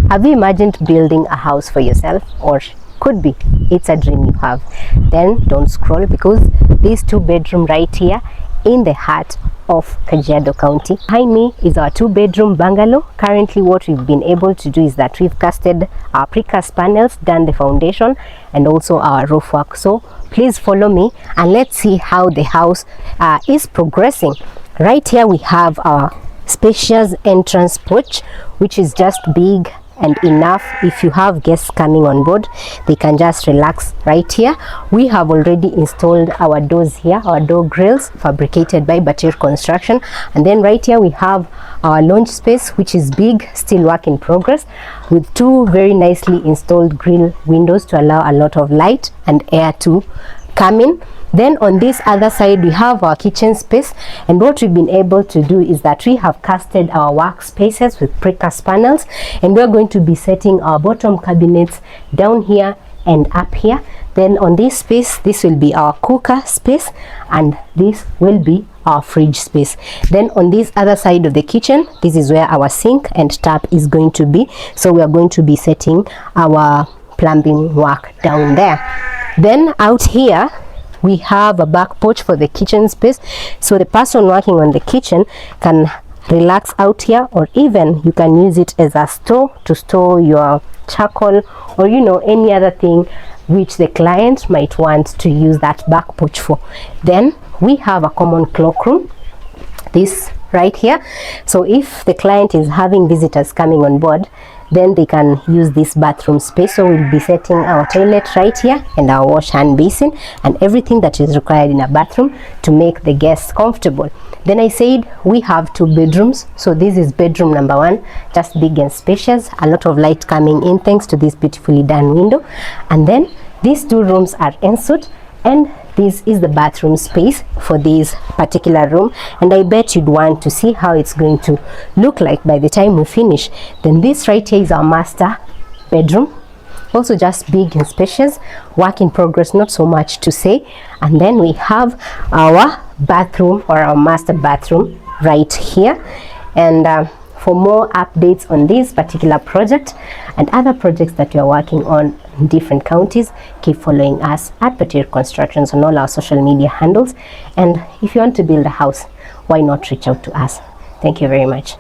Have you imagined building a house for yourself, or could be it's a dream you have? Then don't scroll, because this 2-bedroom right here in the heart of Kajiado County. Behind me is our 2-bedroom bungalow. Currently what we've been able to do is that we've casted our precast panels, done the foundation and also our roof work. So please follow me and let's see how the house is progressing. Right here we have our spacious entrance porch, which is just big and enough. If you have guests coming on board, they can just relax right here. We have already installed our doors here, our door grills fabricated by BATIR Construction. And then right here we have our lounge space, which is big, still work in progress, with 2 very nicely installed grill windows to allow a lot of light and air to come in. Then on this other side we have our kitchen space, and what we've been able to do is that we have casted our workspaces with precast panels, and we're going to be setting our bottom cabinets down here and up here. Then on this space, this will be our cooker space, and this will be our fridge space. Then on this other side of the kitchen, this is where our sink and tap is going to be, so we are going to be setting our plumbing work down there. Then out here we have a back porch for the kitchen space, so the person working on the kitchen can relax out here, or even you can use it as a store to store your charcoal, or any other thing which the client might want to use that back porch for. Then we have a common cloakroom, this right here, so if the client is having visitors coming on board, then they can use this bathroom space. So we'll be setting our toilet right here and our wash hand basin and everything that is required in a bathroom to make the guests comfortable. Then I said we have 2 bedrooms, so this is bedroom number 1, just big and spacious, a lot of light coming in thanks to this beautifully done window. And then these 2 rooms are ensuite, and this is the bathroom space for this particular room, and I bet you'd want to see how it's going to look like by the time we finish. Then this right here is our master bedroom, also just big and spacious, work in progress, not so much to say. And then we have our bathroom, or our master bathroom right here. And for more updates on this particular project and other projects that we are working on in different counties, keep following us at BATIR Constructions on all our social media handles. And if you want to build a house, why not reach out to us? Thank you very much.